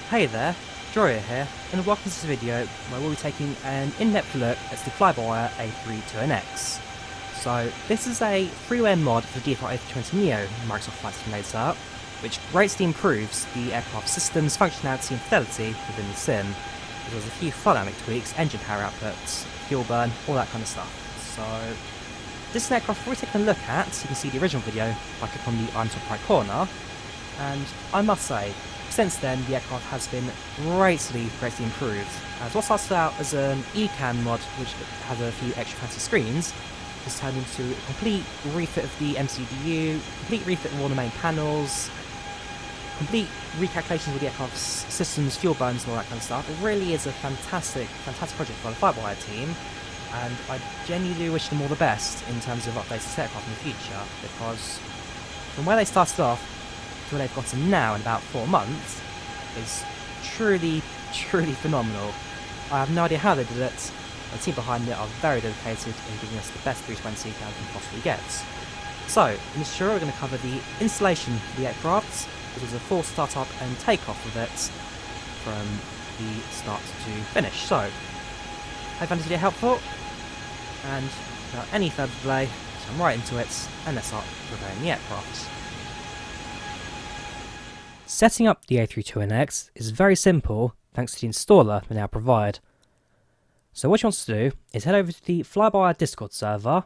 Hey there, Drawyah here, and welcome to this video where we'll be taking an in-depth look at the FlyByWire A32NX. So, this is a freeware mod for the default A320neo in Microsoft Flight Simulator, which greatly improves the aircraft system's functionality and fidelity within the sim, as well as a few dynamic tweaks, engine power outputs, fuel burn, all that kind of stuff. So, this aircraft we're taking a look at, you can see the original video by clicking on the top right corner, and I must say, since then, the aircraft has been greatly improved. As what started out as an ECAN mod, which has a few extra fancy screens, has turned into a complete refit of the MCDU, complete refit of all the main panels, complete recalculations of the aircraft's systems, fuel burns and all that kind of stuff. It really is a fantastic project for the FlyByWire team, and I genuinely wish them all the best in terms of updating the aircraft in the future, because from where they started off to where they've gotten now in about 4 months is truly phenomenal. I have no idea how they did it. The team behind it are very dedicated in giving us the best 320 they can possibly get. So, in this tutorial we're going to cover the installation of the aircraft, as well as a full startup and takeoff of it from the start to finish. So, I found this video helpful, and without any further delay, let's jump right into it and let's start preparing the aircraft. Setting up the A32NX is very simple thanks to the installer they now provide. So what you want to do is head over to the FlyByWire Discord server,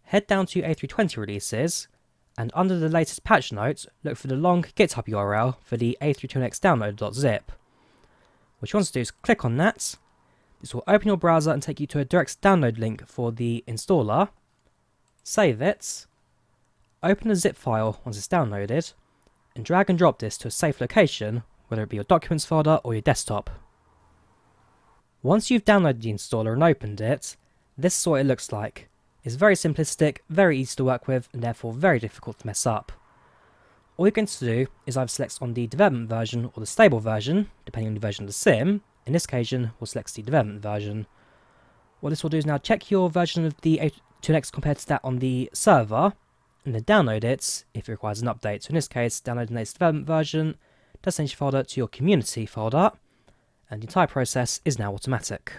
head down to A320 releases, and under the latest patch notes, look for the long GitHub URL for the A32NX download.zip. What you want to do is click on that. This will open your browser and take you to a direct download link for the installer. Save it, open the zip file once it's downloaded, and drag and drop this to a safe location, whether it be your documents folder or your desktop. Once you've downloaded the installer and opened it, this is what it looks like. It's very simplistic, very easy to work with, and therefore very difficult to mess up. All you're going to do is either select on the development version or the stable version, depending on the version of the sim. In this occasion, we'll select the development version. What this will do is now check your version of the A32NX compared to that on the server, and then download it if it requires an update. So in this case, download the latest development version, destination folder to your community folder, and the entire process is now automatic.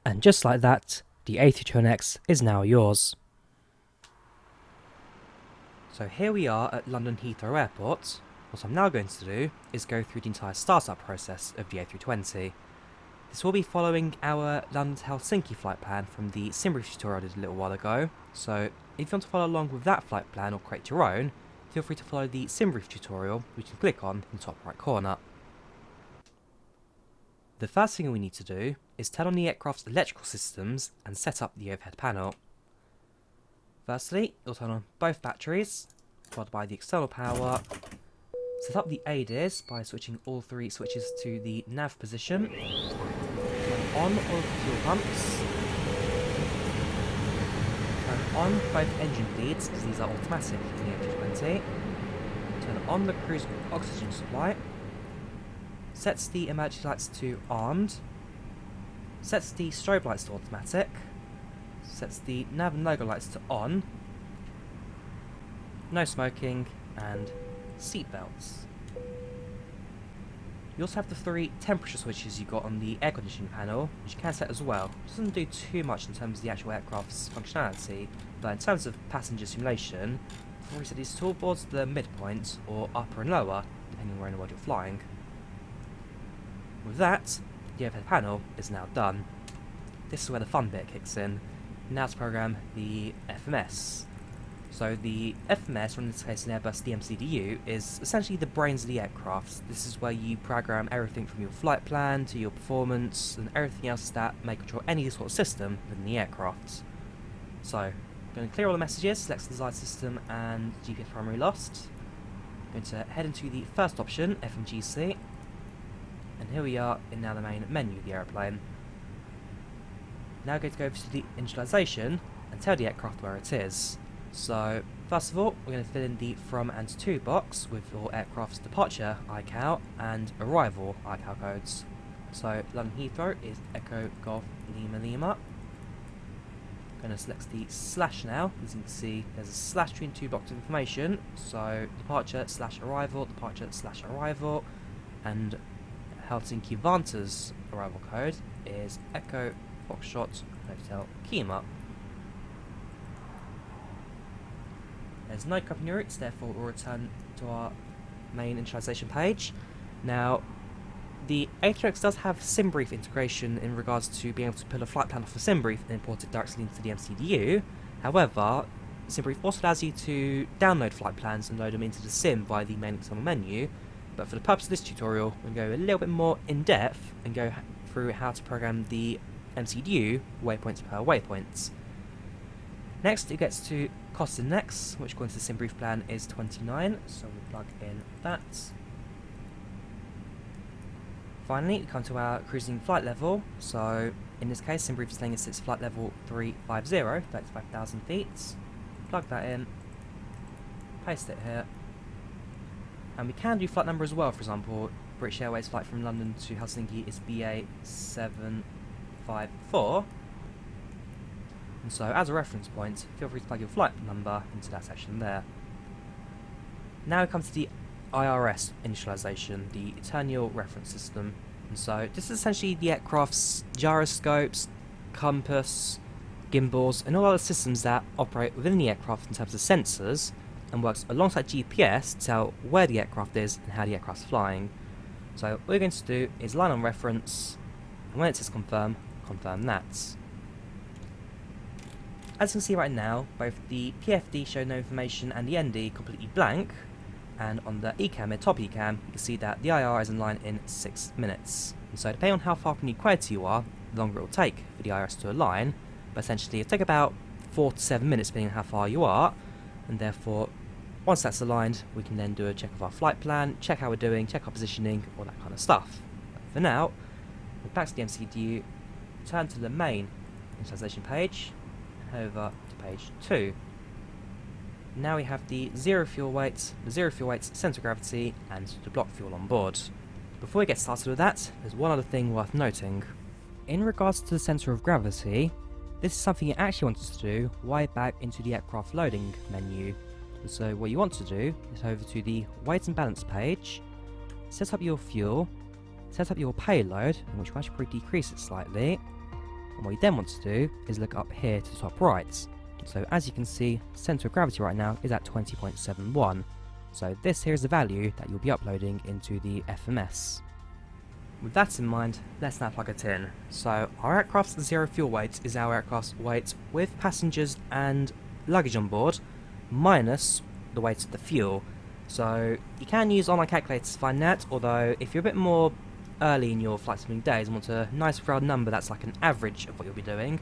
And just like that, the A32NX is now yours. So here we are at London Heathrow Airport. What I'm now going to do is go through the entire startup process of the A320. This will be following our London to Helsinki flight plan from the SimBrief tutorial I did a little while ago, so if you want to follow along with that flight plan or create your own, feel free to follow the SimBrief tutorial, which you can click on in the top right corner. The first thing we need to do is turn on the aircraft's electrical systems and set up the overhead panel. Firstly, you'll turn on both batteries, followed by the external power. Set up the ADIS by switching all 3 switches to the nav position. Turn on all the fuel pumps. Turn on both engine bleeds, as these are automatic in the A320. Turn on the cruise oxygen supply. Sets the emergency lights to armed. Sets the strobe lights to automatic. Sets the nav and logo lights to on. No smoking, and seat belts. You also have the 3 temperature switches you got on the air conditioning panel, which you can set as well. It doesn't do too much in terms of the actual aircraft's functionality, but in terms of passenger simulation, you can reset these towards the midpoint or upper and lower, depending on where in the world you're flying. With that, the overhead panel is now done. This is where the fun bit kicks in. Now to program the FMS. So the FMS, or in this case an Airbus MCDU, is essentially the brains of the aircraft. This is where you program everything from your flight plan to your performance and everything else that may control any sort of system within the aircraft. So, I'm going to clear all the messages, select the desired system and GPS primary lost. I'm going to head into the first option, FMGC, and here we are in now the main menu of the aeroplane. Now going to go over to the initialization and tell the aircraft where it is. So, first of all, we're going to fill in the from and to box with your aircraft's departure ICAO and arrival ICAO codes. So London Heathrow is Echo Golf Lima Lima. Going to select the slash now. As you can see, there's a slash between two blocks of information. So departure slash arrival, and Helsinki Vanta's arrival code is Echo Foxtrot Hotel Kima. There's no company routes, therefore we'll return to our main initialization page. Now, the A320nx does have SimBrief integration in regards to being able to pull a flight plan off of SimBrief and import it directly into the MCDU. However, SimBrief also allows you to download flight plans and load them into the sim via the main external menu. But for the purpose of this tutorial, we'll go a little bit more in depth and go through how to program the MCDU waypoints per waypoints. Next, it gets to cost index, which according to the SimBrief plan is 29, so we'll plug in that. Finally, we come to our cruising flight level. So in this case, SimBrief is telling us it's flight level 350, 35,000 feet. Plug that in, paste it here, and we can do flight number as well. For example, British Airways flight from London to Helsinki is BA754. And so as a reference point, feel free to plug your flight number into that section there. Now we come to the IRS initialization, the Eternal Reference System. And so this is essentially the aircraft's gyroscopes, compass, gimbals, and all other systems that operate within the aircraft in terms of sensors, and works alongside GPS to tell where the aircraft is and how the aircraft's flying. So what we're going to do is line on reference, and when it says confirm, confirm that. As you can see right now, both the PFD show no information and the ND completely blank, and on the ECAM, top ECAM, you can see that the IR is in line in 6 minutes. And so depending on how far from the equator you are, the longer it will take for the IRS to align, but essentially it'll take about 4 to 7 minutes depending on how far you are, and therefore once that's aligned, we can then do a check of our flight plan, check how we're doing, check our positioning, all that kind of stuff. But for now, we're back to the MCDU, turn to the main initialization page, over to page 2. Now we have the zero fuel weight, centre of gravity, and the block fuel on board. Before we get started with that, there's one other thing worth noting. In regards to the centre of gravity, this is something you actually want to do way back into the aircraft loading menu. So what you want to do is over to the weight and balance page, set up your fuel, set up your payload, in which will actually probably decrease it slightly. And what you then want to do is look up here to the top right. So as you can see, centre of gravity right now is at 20.71. So this here is the value that you'll be uploading into the FMS. With that in mind, let's now plug it in. So our aircraft's zero fuel weight is our aircraft's weight with passengers and luggage on board, minus the weight of the fuel. So you can use online calculators to find that, although if you're a bit more early in your flight simulating days and want a nice round number that's like an average of what you'll be doing,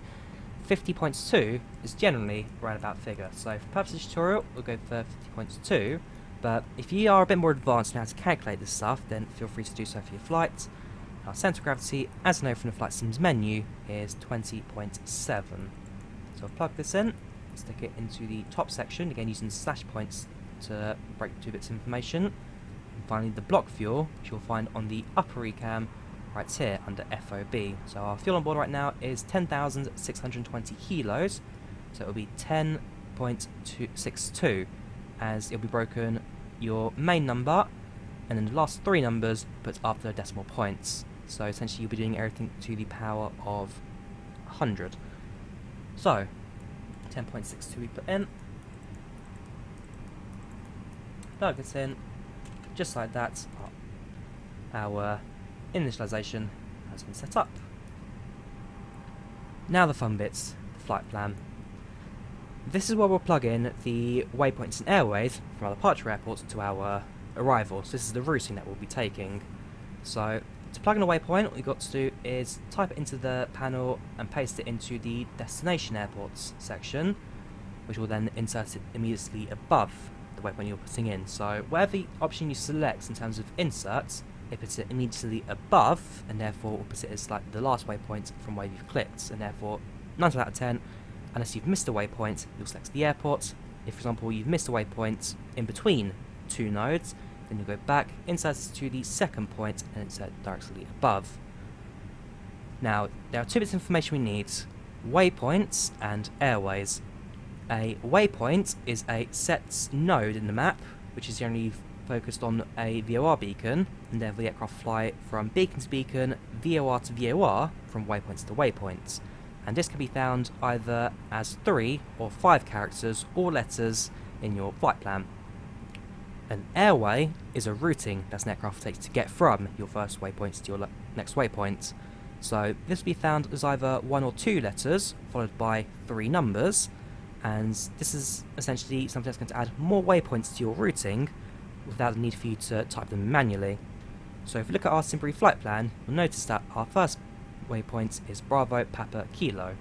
50.2 is generally right about figure. So for purposes of this tutorial, we'll go for 50.2, but if you are a bit more advanced in how to calculate this stuff, then feel free to do so for your flight. Our centre of gravity, as I know from the Flight Sims menu, is 20.7. So I'll plug this in, stick it into the top section, again using slash points to break the 2 bits of information. And finally the block fuel, which you'll find on the upper ECAM right here under FOB. So our fuel on board right now is 10,620 kilos, so it will be 10.62, as it'll be broken your main number and then the last 3 numbers put after decimal points. So essentially you'll be doing everything to the power of 100. So 10.62 we put in, plug it in, just like that. Our initialization has been set up. Now the fun bits, the flight plan. This is where we'll plug in the waypoints and airways from our departure airports to our arrival. So this is the routing that we'll be taking. So to plug in a waypoint, what we've got to do is type it into the panel and paste it into the destination airports section, which will then insert it immediately above the waypoint you're putting in. So whatever option you select in terms of inserts, it puts it immediately above, and therefore will put it as like the last waypoint from where you've clicked, and therefore 9 times out of 10, unless you've missed a waypoint, you'll select the airport. If, for example, you've missed a waypoint in between 2 nodes, then you'll go back, insert it to the second point, and insert directly above. Now, there are two bits of information we need: waypoints and airways. A waypoint is a set node in the map, which is generally focused on a VOR beacon, and therefore the aircraft fly from beacon to beacon, VOR to VOR, from waypoints to waypoints. And this can be found either as 3 or 5 characters or letters in your flight plan. An airway is a routing that an aircraft takes to get from your first waypoint to your next waypoint. So this will be found as either 1 or 2 letters, followed by 3 numbers, and this is essentially something that's going to add more waypoints to your routing without the need for you to type them manually. So if we look at our Simbrief flight plan, you'll notice that our first waypoint is Bravo Papa Kilo,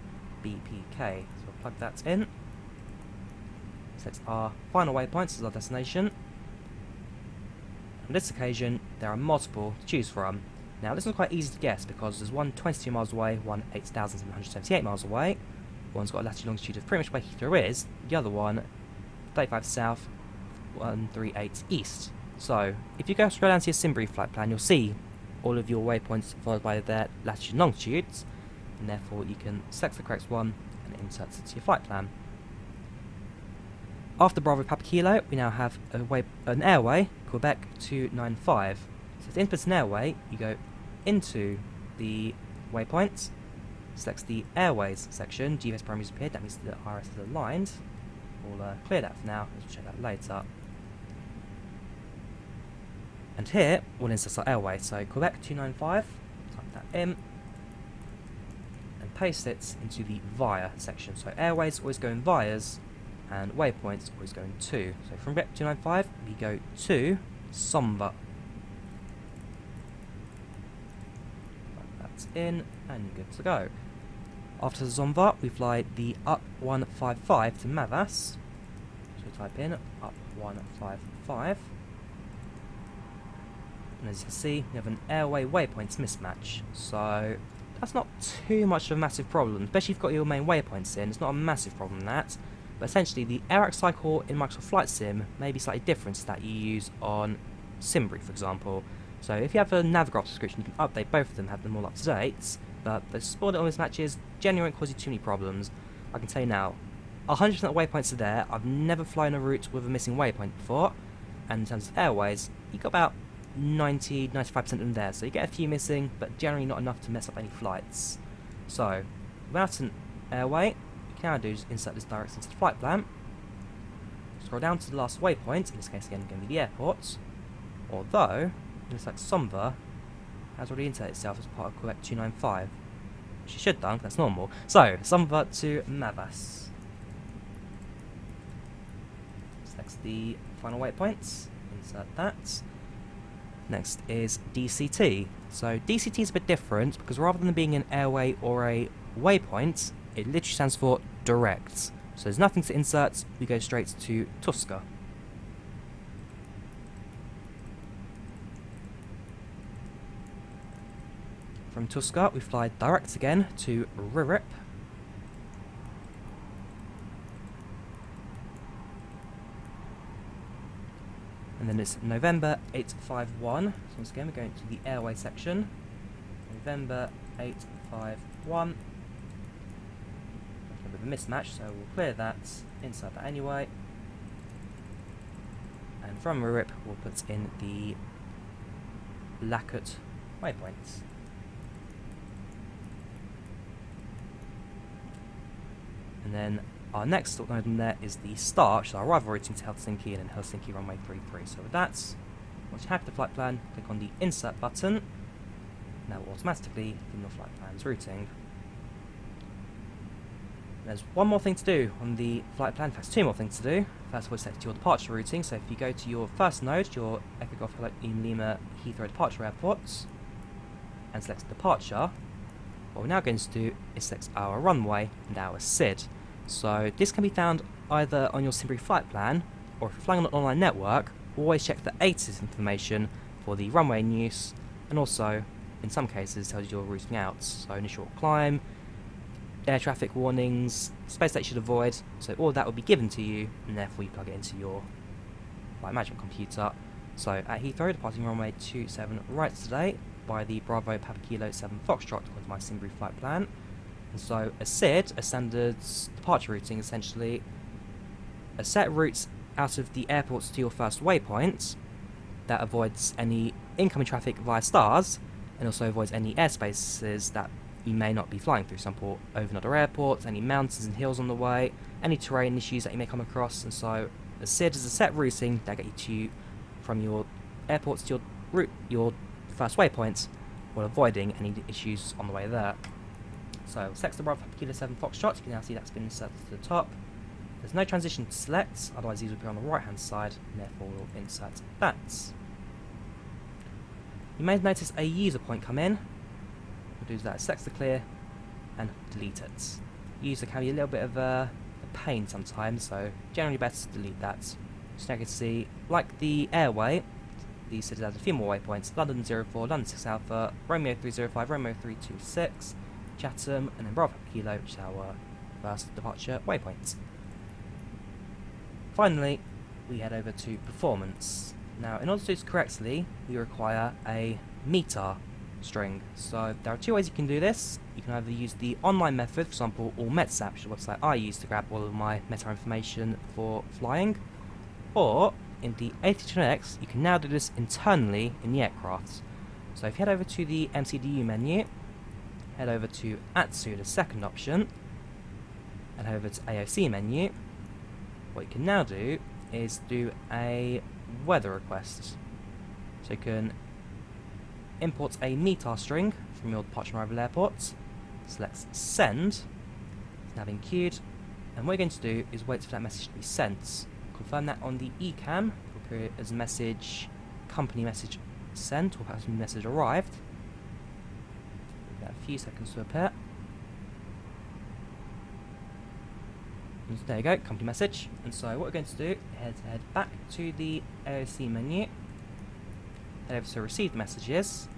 BPK. So we'll plug that in. Set our final waypoint as our destination. On this occasion, there are multiple to choose from. Now this is quite easy to guess because there's one 22 miles away, one 8,778 miles away. One's got a latitude longitude of pretty much where Heathrow is, the other one 35 south, 138 east. So if you go scroll down to your Simbrief flight plan, you'll see all of your waypoints followed by their latitude and longitudes, and therefore you can select the correct one and insert it to your flight plan. After Bravo Papa Kilo, we now have an airway, Quebec 295. So to input an airway, you go into the waypoint, select the airways section, GVS parameters appeared, that means the RS is aligned. We'll clear that for now, we'll check that later. And here, we'll insert our airway, so Quebec 295, type that in, and paste it into the via section. So airways always go in vias, and waypoints always go in to. So from Quebec 295, we go to Somba. That's in, and good to go. After Zomba, we fly the up 155 to Mavas. So we type in up 155. And as you can see, we have an airway waypoints mismatch. So that's not too much of a massive problem, especially if you've got your main waypoints in. It's not a massive problem, that. But essentially, the air cycle in Microsoft Flight Sim may be slightly different to that you use on Simbrief, for example. So if you have a Navigraph subscription, you can update both of them, have them all up to date. But the small little mismatches genuinely won't cause you too many problems. I can tell you now, 100% of waypoints are there. I've never flown a route with a missing waypoint before. And in terms of airways, you've got about 90-95% of them there. So you get a few missing, but generally not enough to mess up any flights. So, without an airway, what you can do is insert this directly into the flight plan. Scroll down to the last waypoint, in this case again going to be the airport. Although, it looks like Somba has already inserted itself as part of Quebec 295. Which it should have done, that's normal. So, Somba to Mavas. Select the final waypoints, insert that. Next is DCT. So DCT is a bit different because rather than being an airway or a waypoint, it literally stands for direct. So there's nothing to insert, we go straight to Tuska. From Tuska, we fly direct again to Ririp. And then it's November 851. So once again, we're going to the airway section. November 851. A bit of a mismatch, so we'll clear that, insert that anyway. And from Ririp, we'll put in the Lacut waypoints. And then our next node in there is the start, so our arrival routing to Helsinki and then Helsinki runway 33. So with that, once you have the flight plan, click on the insert button. Now automatically from your flight plan's routing. There's one more thing to do on the flight plan, in fact 2 more things to do. First of all, set your departure routing, so if you go to your first node, your Echo Golf Lima Heathrow departure airport, and select departure, what we're now going to do is select our runway and our SID. So this can be found either on your Simbrief flight plan, or if you're flying on an online network, always check the ATIS information for the runway in use, and also, in some cases, tells you you're routing out. So initial climb, air traffic warnings, space that you should avoid, so all of that will be given to you, and therefore you plug it into your flight management computer. So at Heathrow, departing runway 27 right today, by the Bravo Papa Kilo 7 Foxtrot according to my Simbrief flight plan. And so a SID, a standard departure routing essentially, a set routes out of the airports to your first waypoint that avoids any incoming traffic via stars and also avoids any airspaces that you may not be flying through, some over other airports, any mountains and hills on the way, any terrain issues that you may come across. And so a SID is a set routing that get you from your airports to your first waypoint while avoiding any issues on the way there. So select the Bravo Papa Kilo 7 Foxtrot. You can now see that's been inserted to the top. There's no transition to select, otherwise these will be on the right hand side, and therefore we'll insert that. You may notice a user point come in. We'll do that, select the clear and delete it. User can be a little bit of a pain sometimes, so generally best to delete that. So now you can see, like the airway, these cities have a few more waypoints: London 04, London 6 Alpha, Romeo 305, Romeo 326, Chatham, and then Bravo Kilo, which is our first departure waypoint. Finally, we head over to performance. Now, in order to do this correctly, we require a meter string. So there are two ways you can do this. You can either use the online method, for example, or MetSap, which is the website I use to grab all of my meta information for flying, or in the A32NX, you can now do this internally in the aircraft. So if you head over to the MCDU menu, head over to ATSU, the second option, and head over to AOC menu, what you can now do is do a weather request. So you can import a METAR string from your departure and arrival airport, select send, it's now been queued, and what you're going to do is wait for that message to be sent. Confirm that on the ECAM, it'll appear as a message, company message sent, or perhaps message arrived. Give that a few seconds to appear. And there you go, company message. And so what we're going to do is head back to the AOC menu, head over to received messages,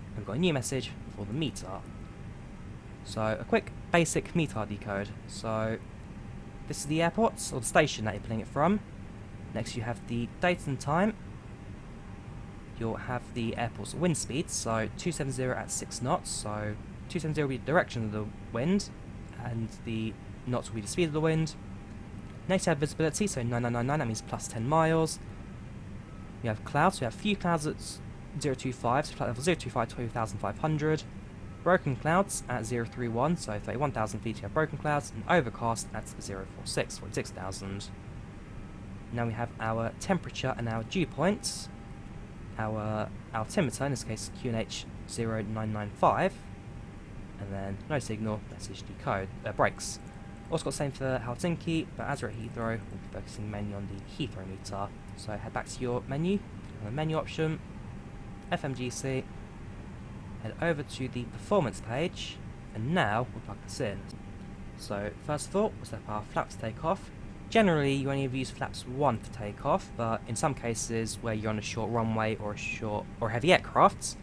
and we've got a new message for the METAR. So a quick basic METAR decode. So this is the airport, or the station that you're pulling it from. Next you have the date and time. You'll have the airport's wind speed, so 270 at 6 knots, so 270 will be the direction of the wind, and the knots will be the speed of the wind. Next you have visibility, so 9999, that means plus 10 miles. We have clouds, so we have few clouds at 025, so flight level 025 to 2500. Broken clouds at 031, so 31,000 feet you have broken clouds, and overcast at 046, 46,000. Now we have our temperature and our dew points. Our altimeter, in this case QNH 0995, and then no signal, message decode, breaks. Also got the same for Helsinki, but as we're at Heathrow, we'll be focusing mainly on the Heathrow meter. So head back to your menu, on the menu option, FMGC, head over to the performance page, and now we'll plug this in. So first of all, we'll set up our flaps takeoff. Generally, you only use flaps 1 for takeoff, but in some cases where you're on a short runway or heavy aircraft,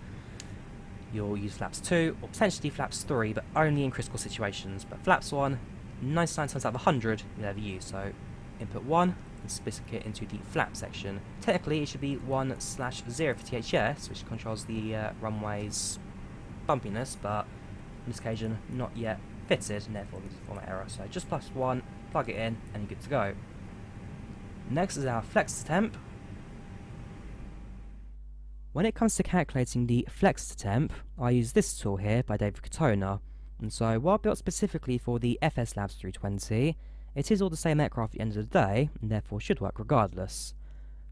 you'll use flaps 2 or potentially flaps 3, but only in critical situations. But flaps 1, 99 times out of 100, you'll never use. So input 1 and stick it into the flap section. Technically, it should be 1/0 for THS, which controls the runway's bumpiness, but on this occasion, not yet fitted, and therefore there's a format error. So just plus 1. Plug it in, and you're good to go. Next is our flex to temp. When it comes to calculating the flex to temp, I use this tool here by David Katona. And so, while built specifically for the FS Labs 320, it is all the same aircraft at the end of the day, and therefore should work regardless.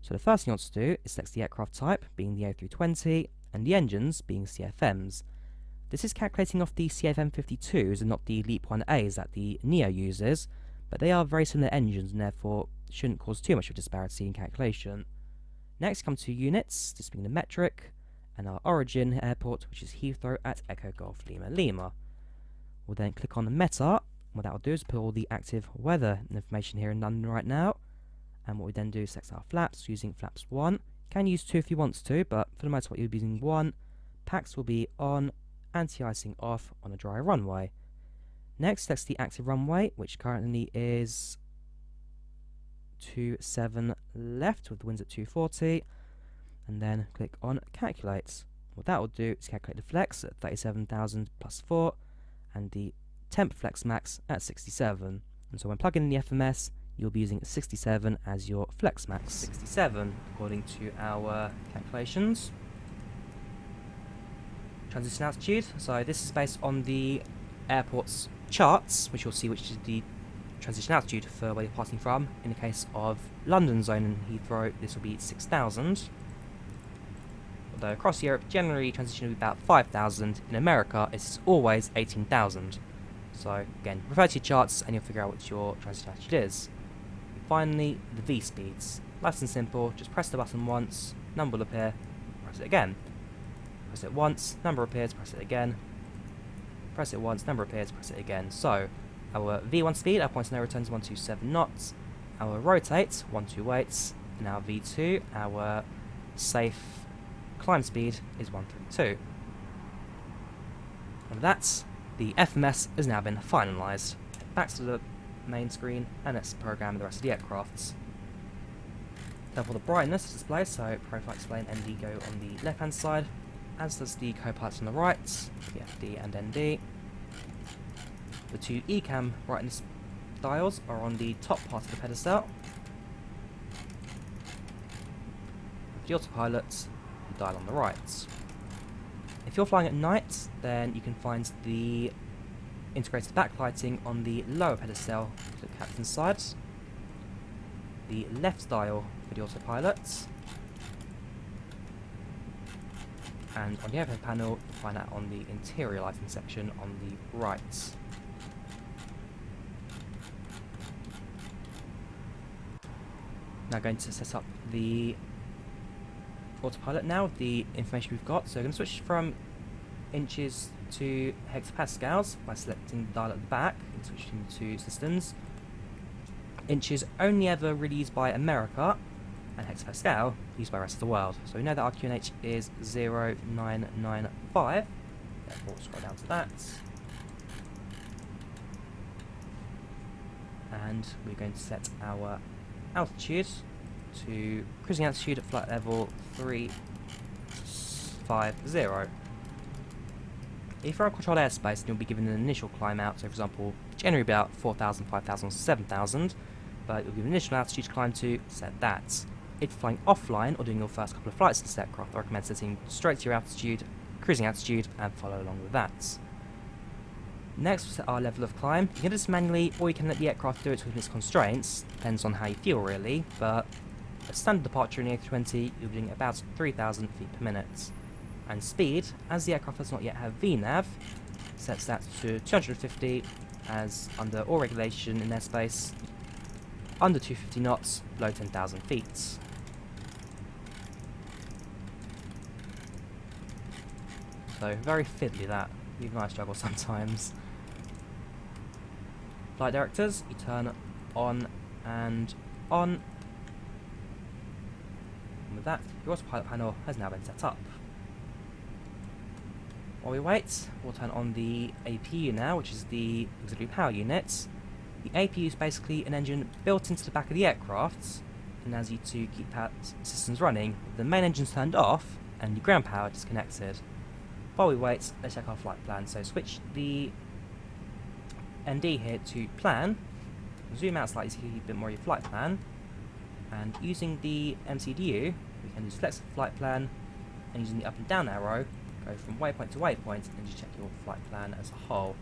So the first thing you want to do is select the aircraft type, being the A320, and the engines, being CFMs. This is calculating off the CFM52s and not the LEAP 1As that the Neo uses, but they are very similar engines and therefore shouldn't cause too much of a disparity in calculation. Next come to units, this being the metric, and our origin airport, which is Heathrow at Echo Golf Lima Lima. We'll then click on the METAR. What that will do is put all the active weather information here in London right now, and what we then do is select our flaps using flaps 1. You can use 2 if you want to, but for the most part you'll be using 1. Packs will be on, anti-icing off on a dry runway. Next, that's the active runway, which currently is 27 left with the winds at 240, and then click on calculate. What that will do is calculate the flex at 37,000 plus 4 and the temp flex max at 67. And so when plugging in the FMS, you'll be using 67 as your flex max. 67 according to our calculations. Transition altitude, so this is based on the airport's charts, which you'll see which is the transition altitude for where you're passing from. In the case of London zone and Heathrow, this will be 6,000. Although across Europe, generally transition will be about 5,000. In America, it's always 18,000. So again, refer to your charts and you'll figure out what your transition altitude is. And finally, the V speeds. Nice and simple, just press the button once, number will appear, press it again. Press it once, number appears, press it again. Press it once, number appears, press it again. So, our V1 speed, our point of no return is 127 knots. Our rotate, 128. And our V2, our safe climb speed is 132. And that's the FMS has now been finalised. Back to the main screen and let's program the rest of the aircrafts. Therefore the brightness is displayed, so profile display and ND go on the left hand side, as does the co-pilots on the right, the FD and ND. The two ECAM brightness dials are on the top part of the pedestal. With the autopilot, the dial on the right. If you're flying at night, then you can find the integrated backlighting on the lower pedestal to the captain's side. The left dial for the autopilot. And on the overhead panel, you'll find that on the interior lighting section on the right. Now going to set up the autopilot now with the information we've got. So we're going to switch from inches to hectopascals by selecting the dial at the back and switching to systems. Inches only ever really used by America, and hectopascal used by the rest of the world. So we know that our QNH is 0995. Therefore we'll scroll down to that. And we're going to set our altitude to cruising altitude at flight level 350. If you're on controlled airspace, then you'll be given an initial climb out, so for example, generally about 4,000, 5,000, 7,000, but you'll give an initial altitude to climb to, set that. If you're flying offline or doing your first couple of flights in this aircraft, I recommend setting straight to your altitude, cruising altitude, and follow along with that. Next, we'll set our level of climb. You can do this manually, or you can let the aircraft do it within its constraints. Depends on how you feel, really, but a standard departure in the A320, you'll be doing about 3,000 feet per minute. And speed, as the aircraft does not yet have VNAV, sets that to 250, as under all regulation in airspace, under 250 knots, below 10,000 feet. So, very fiddly that. Even I struggle sometimes. Flight directors, you turn on and on. And with that, your autopilot panel has now been set up. While we wait, we'll turn on the APU now, which is the auxiliary power unit. The APU is basically an engine built into the back of the aircraft and allows you to keep power systems running with the main engines turned off and the ground power disconnected. While we wait, let's check our flight plan. So switch the ND here to plan, zoom out slightly to see a bit more of your flight plan, and using the MCDU, we can just select the flight plan, and using the up and down arrow, go from waypoint to waypoint, and just check your flight plan as a whole.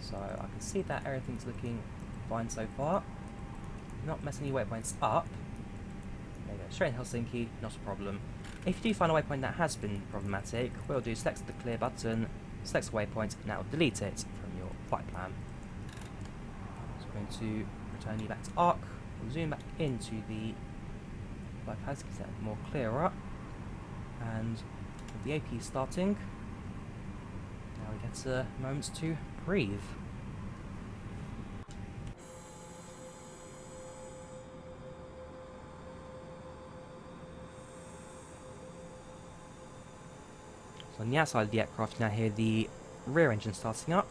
So I can see that everything's looking fine so far. Not messing any waypoints up. There you go, straight in Helsinki, not a problem. If you do find a waypoint that has been problematic, what we'll do is select the clear button, select the waypoint, and that will delete it from your flight plan. So we're going to return you back to ARC. We'll zoom back into the flight path to get that more clearer. And with the AP starting, now we get moments to breathe. So on the outside of the aircraft, you now hear the rear engine starting up.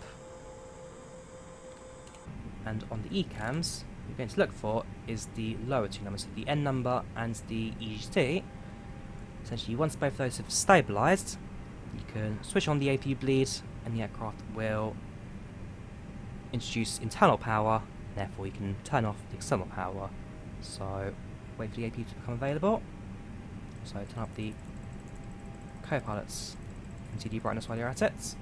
And on the ECAMs, what you're going to look for is the lower two numbers, so the N number and the EGT. Essentially, once both of those have stabilised, you can switch on the APU bleed and the aircraft will introduce internal power, therefore you can turn off the external power. So wait for the APU to become available. So turn up the co-pilot's MCDU brightness while you're at it.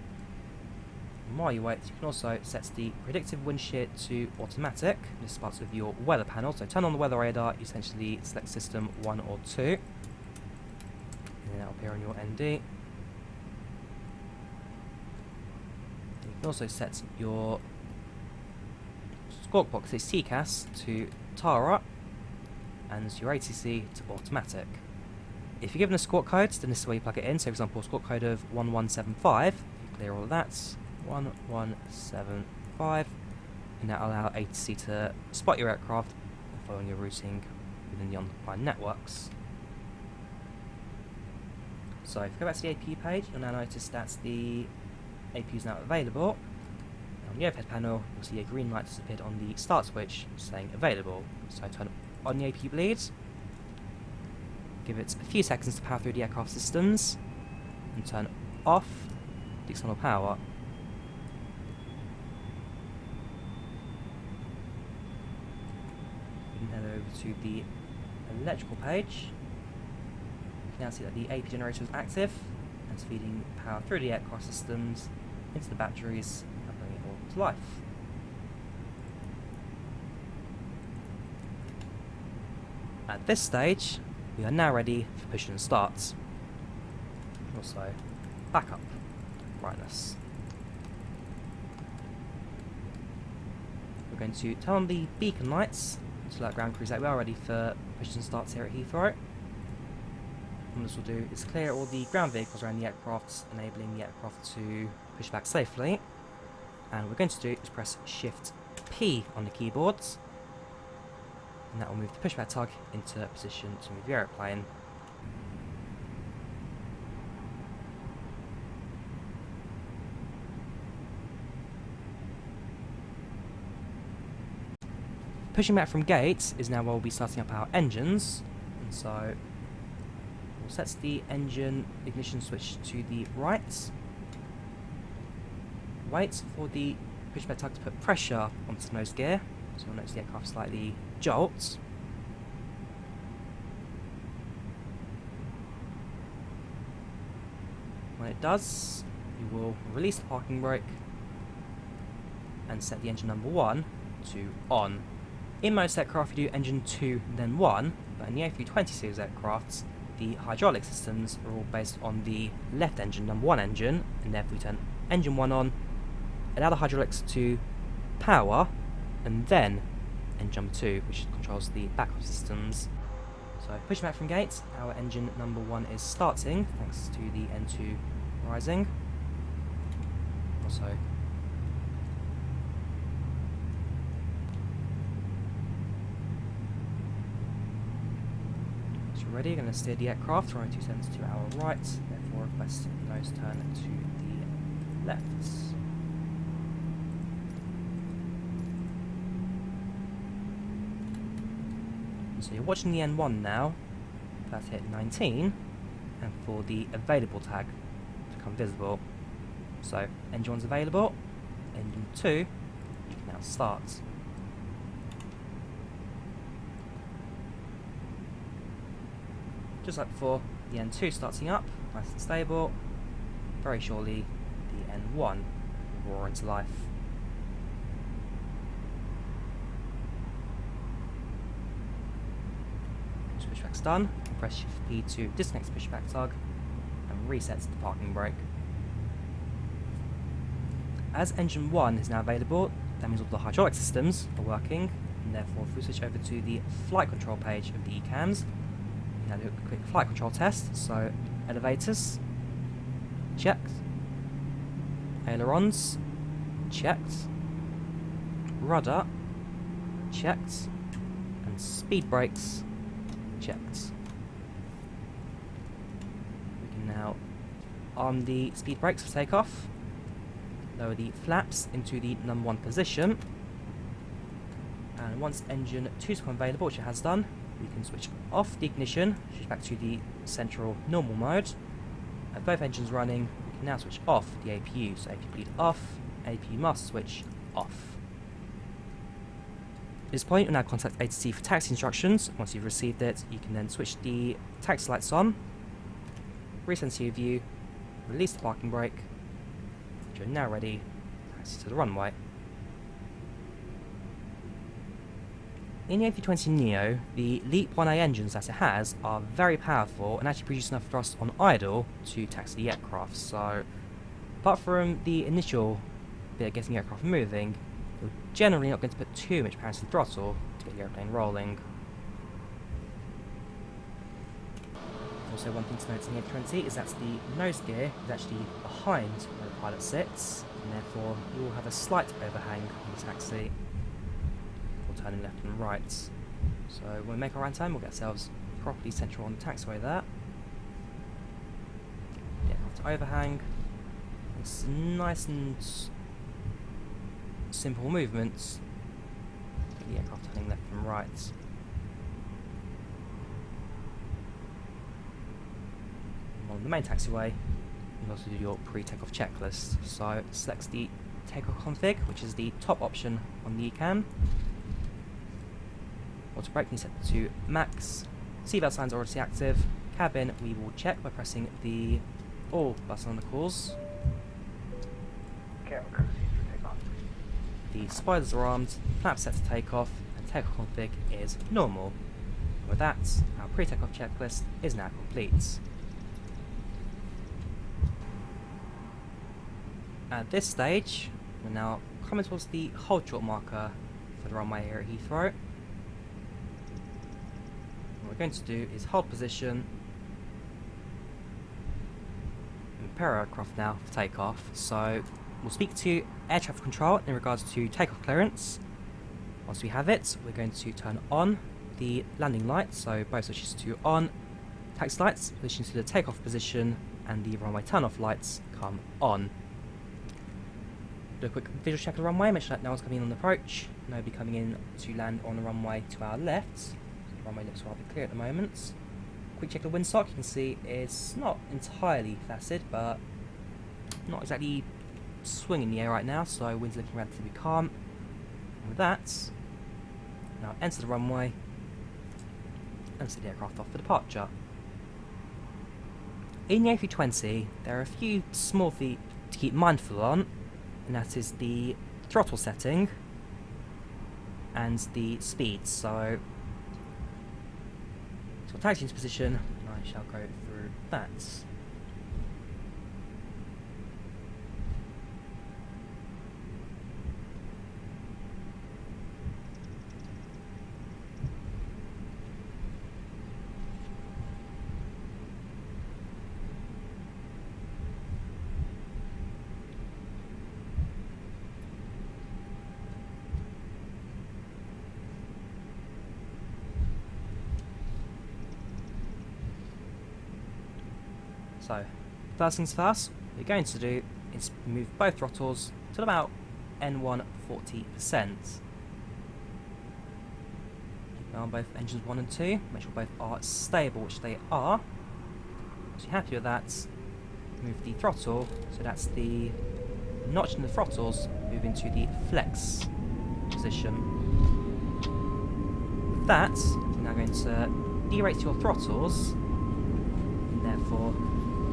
And while you wait, you can also set the predictive wind shear to automatic. This starts with your weather panel. So turn on the weather radar, you essentially select system 1 or 2. And then that'll appear on your ND. You can also set your squawk box, its TCAS, to TARA, and your ATC to automatic. If you're given a squawk code, then this is where you plug it in. So for example, a squawk code of 1175, you clear all of that, 1175, and that will allow ATC to spot your aircraft and follow your routing within the undefined networks. So if you go back to the APU page, you'll now notice that the APU is now available. On the overhead panel, you'll see a green light has appeared on the start switch saying available. So turn on the APU bleed, give it a few seconds to power through the aircraft systems, and turn off the external power. We can head over to the electrical page. You can now see that the APU generator is active and is feeding power through the aircraft systems into the batteries and bringing it all to life. At this stage, we are now ready for push and start. Also, backup brightness. We're going to turn on the beacon lights to let ground crews that we are ready for push and starts here at Heathrow. And what this will do is clear all the ground vehicles around the aircraft, enabling the aircraft to push back safely. And what we're going to do is press Shift P on the keyboards, and that will move the pushback tug into position to move the aeroplane. Pushing back from gate is now where we'll be starting up our engines, and so we'll set the engine ignition switch to the right. Wait for the pushback tug to put pressure onto the nose gear, so you'll notice the aircraft slightly jolts. When it does, you will release the parking brake and set the engine number 1 to on. In most aircraft you do engine 2 then 1, but in the A320 series aircrafts the hydraulic systems are all based on the left engine, number 1 engine, and therefore we turn engine 1 on, allow the hydraulics to power, and then engine number 2, which controls the backup systems. So pushing back from gate, our engine number 1 is starting thanks to the N2 rising. Also ready, you're going to steer the aircraft runway 27 to our right, therefore request nose turn to the left. So you're watching the N1 now, that's hit 19, and for the available tag to become visible. So engine 1's available, engine 2, you can now start. Just like before, the N2 starting up, nice and stable. Very shortly, the N1 will roar into life. Pushback's done. Press Shift P to disconnect the pushback tug and reset the parking brake. As engine 1 is now available, that means all the hydraulic systems are working, and therefore if we switch over to the flight control page of the ECAMs, now do a quick flight control test. So elevators, checked. Ailerons, checked. Rudder, checked. And speed brakes, checked. We can now arm the speed brakes for takeoff. Lower the flaps into the number 1 position. And once engine 2's become available, which it has done, we can switch off the ignition, switch back to the central normal mode. At both engines running, we now switch off the APU. So APU bleed off, APU must switch off. At this point, you'll now contact ATC for taxi instructions. Once you've received it, you can then switch the taxi lights on, resend to your view, release the parking brake. You're now ready to taxi to the runway. In the A320neo, the LEAP 1A engines that it has are very powerful and actually produce enough thrust on idle to taxi the aircraft. So, apart from the initial bit of getting the aircraft moving, you're generally not going to put too much power into the throttle to get the airplane rolling. Also, one thing to note in the A320 is that the nose gear is actually behind where the pilot sits, and therefore you will have a slight overhang on the taxi, or turning left and right. So when we make our run time, we'll get ourselves properly central on the taxiway there. Get to overhang. It's nice and simple movements. Get the aircraft turning left and right. On the main taxiway, you can also do your pre-takeoff checklist. So it selects the takeoff config, which is the top option on the ECAM. Auto braking set to max. Seatbelt signs are already active. Cabin we will check by pressing the all button on the calls. The spiders are armed, flaps set to takeoff, and takeoff config is normal. With that, our pre-takeoff checklist is now complete. At this stage, we're now coming towards the hold short marker for the runway here at Heathrow. What we're going to do is hold position and prepare our aircraft now for takeoff. So we'll speak to air traffic control in regards to takeoff clearance. Once we have it, we're going to turn on the landing lights, so both switches to on, taxi lights, position to the takeoff position, and the runway turn-off lights come on. Do a quick visual check of the runway, make sure that no one's coming in on the approach, nobody coming in to land on the runway to our left. So the runway looks rather clear at the moment. Quick check of the windsock, you can see it's not entirely flaccid, but not exactly swinging in the air right now, so wind's looking relatively calm. And with that, now enter the runway and set the aircraft off for departure. In the A320, there are a few small things to keep mindful on, and that is the throttle setting and the speed. So taxi into position, and I shall go through that. So, first things first, what we're going to do is move both throttles to about N1 40%. Keep on both engines 1 and 2, make sure both are stable, which they are. Once you're happy with that, move the throttle, so that's the notch in the throttles, move into the flex position. With that, you're now going to derate your throttles, and therefore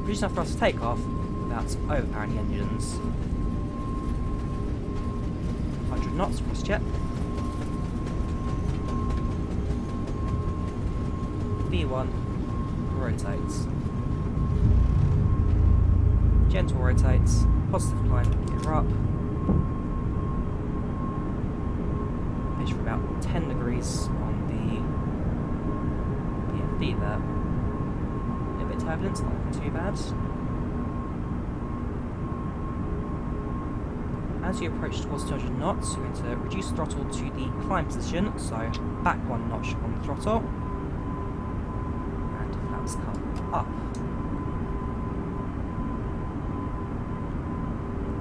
produce enough thrust to take off without overpowering the engines. 100 knots, cross check. V1, rotates. Gentle rotates, positive climb, get her up. Pitch for about 10 degrees on the PFD there. Turbulence, not looking too bad. As you approach towards 200 knots, you're going to reduce throttle to the climb position, so back 1 notch on the throttle, and flaps come up.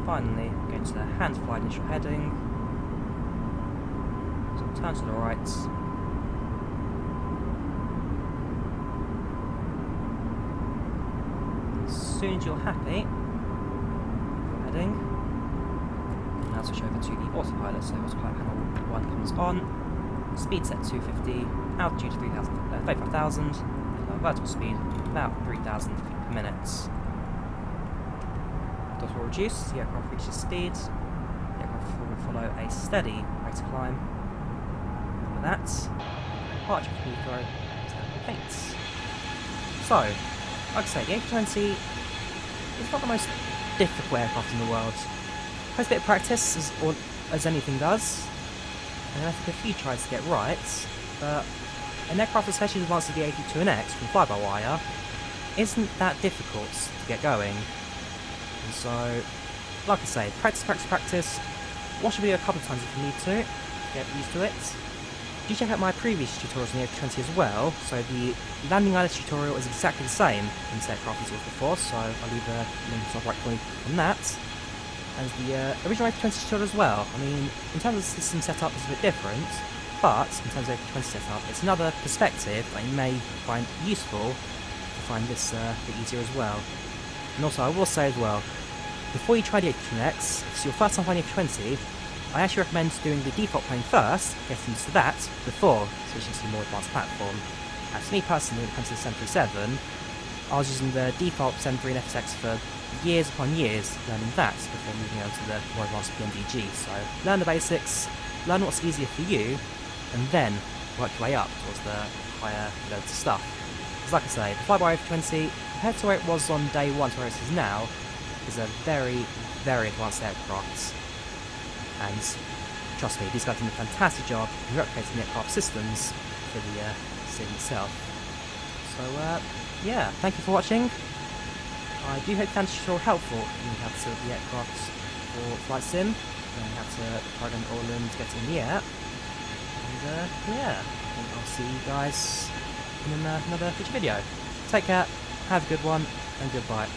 Finally, going to the hand fly initial heading, so turn to the right. As soon as you're happy, now switch over to the autopilot. So autopilot panel 1 comes on, speed set 250, altitude 35,000, vertical speed about 3,000 feet per minute. Throttle will reduce, the aircraft reaches speed, the aircraft will follow a steady rate of climb. Remember that. Departure from Heathrow is now complete. So, like I say, the A320 is not the most difficult aircraft in the world. It has a bit of practice, as anything does, and I think a few tries to get right, but an aircraft especially as advanced as the A32NX from FlyByWire isn't that difficult to get going. And so, like I say, practice. Watch the video a couple of times if you need to get used to it. Do check out my previous tutorials on the A320 as well. So the landing ILS tutorial is exactly the same in this aircraft as it was before, so I'll leave a link to the right corner on that. As the original A320 tutorial as well. I mean, in terms of system setup, it's a bit different, but in terms of A320 setup, it's another perspective that you may find useful to find this a bit easier as well. And also, I will say as well, before you try the A320NX, if it's your first time flying the A320, I actually recommend doing the default plane first, getting used to that, before switching to the more advanced platform. As for me personally, when it comes to the 737, I was using the default 73 and FSX for years upon years, learning that before moving over to the more advanced PMDG. So learn the basics, learn what's easier for you, and then work your way up towards the higher loads of stuff. Because like I say, the FlyByWire A320, compared to where it was on day 1 to where it is now, is a very, very advanced aircraft. And trust me, these guys did a fantastic job in replicating the aircraft systems for the sim itself. So yeah, thank you for watching. I do hope you found this tutorial helpful in how to set up the aircraft for Flight Sim, and how to program all of them to get in the air. And yeah, I think I'll see you guys in another future video. Take care, have a good one, and goodbye.